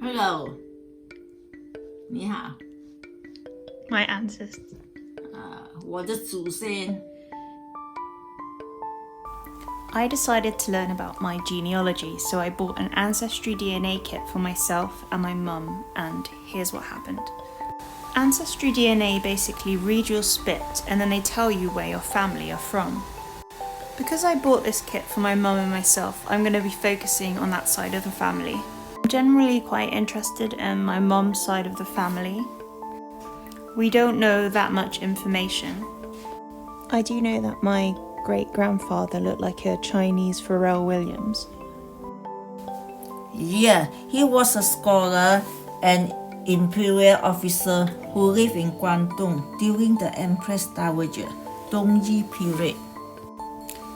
Hello，你好。My ancestors. 我的祖先。I decided to learn about my genealogy, so I bought an AncestryDNA kit for myself and my mum, and here's what happened. AncestryDNA basically read your spit and then they tell you where your family are from. Because I bought this kit for my mum and myself, I'm going to be focusing on that side of the family. I'm generally quite interested in my mum's side of the family. We don't know that much information. I do know that my great-grandfather looked like a Chinese Pharrell Williams. Yeah, he was a scholar and imperial officer who lived in Guangdong during the Empress Dowager Dongyi period.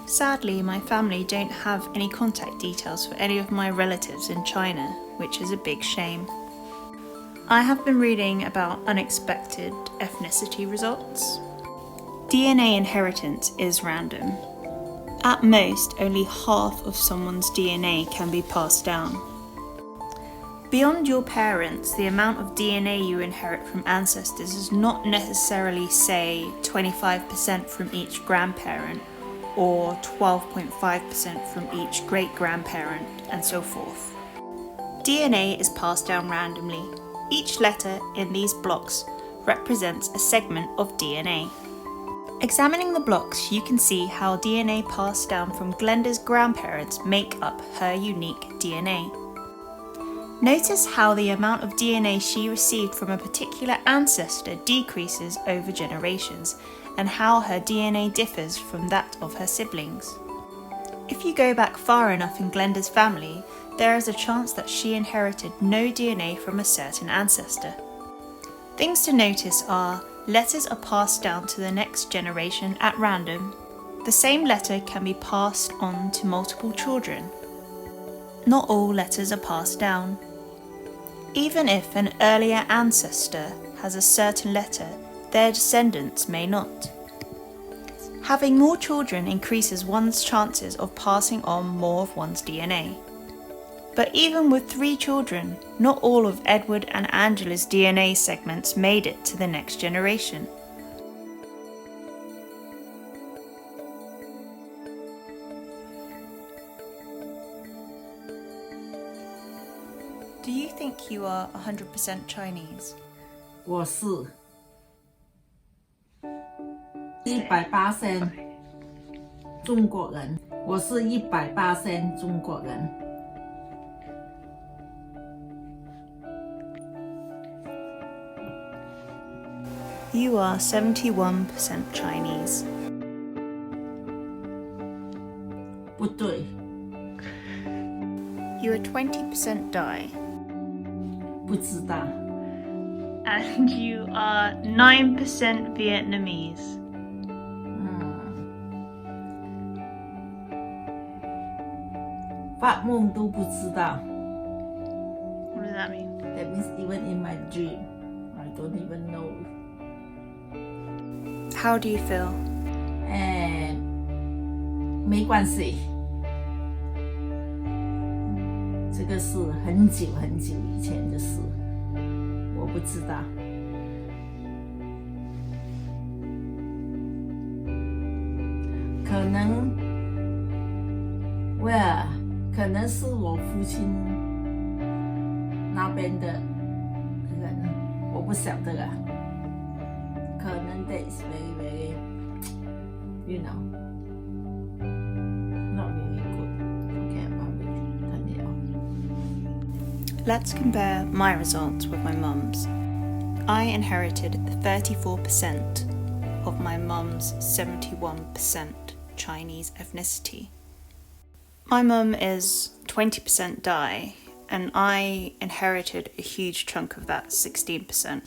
Sadly, my family don't have any contact details for any of my relatives in China, which is a big shame. I have been reading about unexpected ethnicity results. DNA inheritance is random. At most, only half of someone's DNA can be passed down. Beyond your parents, the amount of DNA you inherit from ancestors is not necessarily, say, 25% from each grandparent, or 12.5% from each great-grandparent, and so forth. DNA is passed down randomly. Each letter in these blocks represents a segment of DNA. Examining the blocks, you can see how DNA passed down from Glenda's grandparents make up her unique DNA. Notice how the amount of DNA she received from a particular ancestor decreases over generations, and how her DNA differs from that of her siblings. If you go back far enough in Glenda's family, there is a chance that she inherited no DNA from a certain ancestor. Things to notice are: letters are passed down to the next generation at random. The same letter can be passed on to multiple children. Not all letters are passed down. Even if an earlier ancestor has a certain letter, their descendants may not. Having more children increases one's chances of passing on more of one's DNA. But even with 3 children, not all of Edward and Angela's DNA segments made it to the next generation. Do you think you are 100% Chinese? 我是100%中国人，我是100%中国人。You are 71% Chinese. 不对， You are 20% Dai. 不知道。And you are 9% Vietnamese. 发梦都不知道。 What does that mean? That means even in my dream, I don't even know. How do you feel? 没关系。这个是很久很久以前的事，我不知道。可能 ，well， 可能是我父亲那边的人，我不晓得啊。可能 that is very very, you know, not really good. Okay, about it. Turn it off. Let's compare my results with my mum's. I inherited 34% of my mum's 71% Chinese ethnicity. My mum is 20% Dai, and I inherited a huge chunk of that, 16%.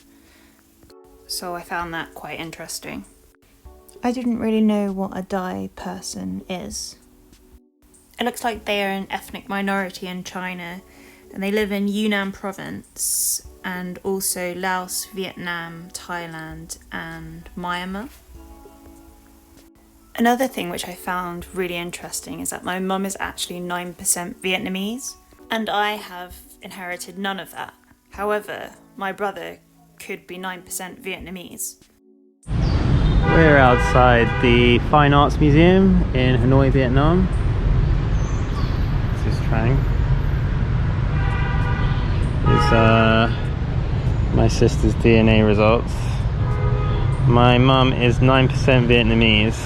So I found that quite interesting. I didn't really know what a Dai person is. It looks like they are an ethnic minority in China, and they live in Yunnan province and also Laos, Vietnam, Thailand and Myanmar. Another thing which I found really interesting is that my mum is actually 9% Vietnamese, and I have inherited none of that. However, my brother could be 9% Vietnamese. We're outside the Fine Arts Museum in Hanoi, Vietnam. This is Trang. These are my sister's DNA results. My mum is 9% Vietnamese,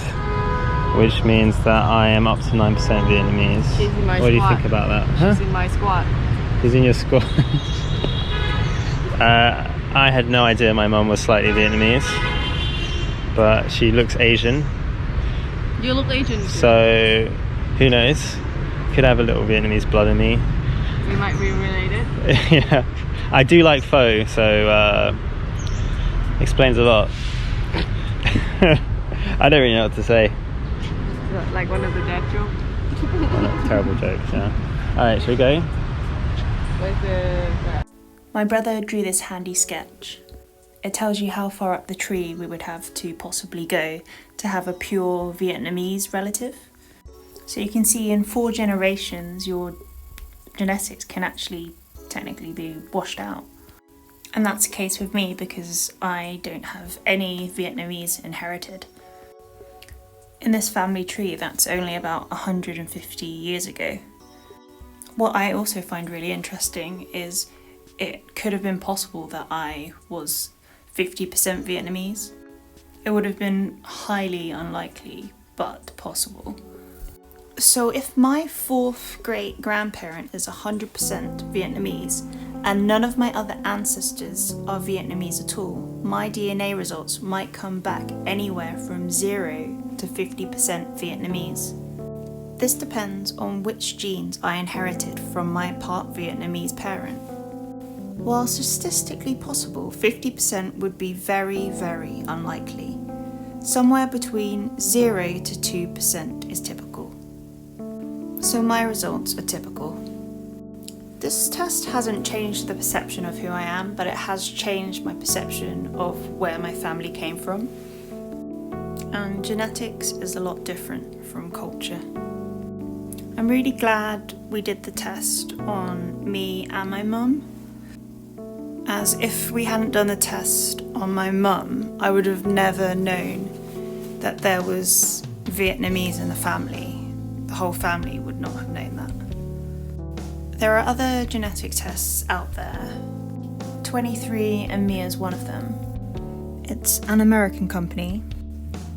which means that I am up to 9% Vietnamese. She's in my What do you squad. think about that? Huh? She's in my squad. She's in your squad. I had no idea my mum was slightly Vietnamese, but she looks Asian. You look Asian too. So, who knows? Could have a little Vietnamese blood in me. We might be related. Yeah, I do like pho, so explains a lot. I don't really know what to say. Is that like one of the dad jokes? Terrible jokes, yeah. Alright, shall we go? Where's the... My brother drew this handy sketch. It tells you how far up the tree we would have to possibly go to have a pure Vietnamese relative. So you can see in 4 generations your genetics can actually technically be washed out. And that's the case with me because I don't have any Vietnamese inherited. In this family tree, that's only about 150 years ago. What I also find really interesting is it could have been possible that I was 50% Vietnamese. It would have been highly unlikely, but possible. So if my 4th great grandparent is 100% Vietnamese and none of my other ancestors are Vietnamese at all, my DNA results might come back anywhere from 0 to 50% Vietnamese. This depends on which genes I inherited from my part Vietnamese parent. While statistically possible, 50% would be very, very unlikely. Somewhere between 0 to 2% is typical. So my results are typical. This test hasn't changed the perception of who I am, but it has changed my perception of where my family came from. And genetics is a lot different from culture. I'm really glad we did the test on me and my mum, as if we hadn't done the test on my mum, I would have never known that there was Vietnamese in the family. The whole family would not have known that. There are other genetic tests out there. 23andMe is one of them. It's an American company,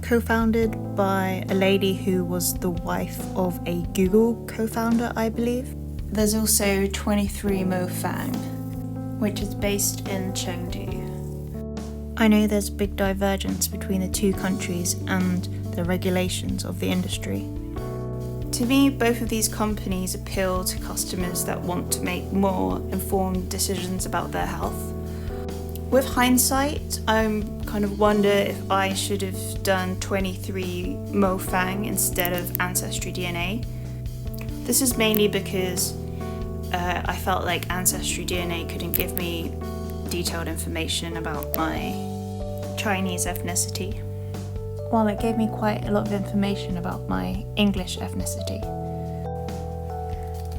co-founded by a lady who was the wife of a Google co-founder, I believe. There's also 23MoFang, which is based in Chengdu. I know there's a big divergence between the two countries and the regulations of the industry. To me, both of these companies appeal to customers that want to make more informed decisions about their health. With hindsight, I kind of wonder if I should have done 23MoFang instead of AncestryDNA. This is mainly because I felt like AncestryDNA couldn't give me detailed information about my Chinese ethnicity, while it gave me quite a lot of information about my English ethnicity.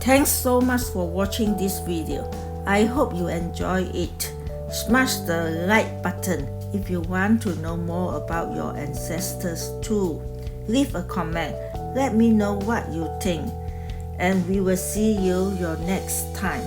Thanks so much for watching this video. I hope you enjoy it. Smash the like button if you want to know more about your ancestors too. Leave a comment. Let me know what you think. And we will see you your next time.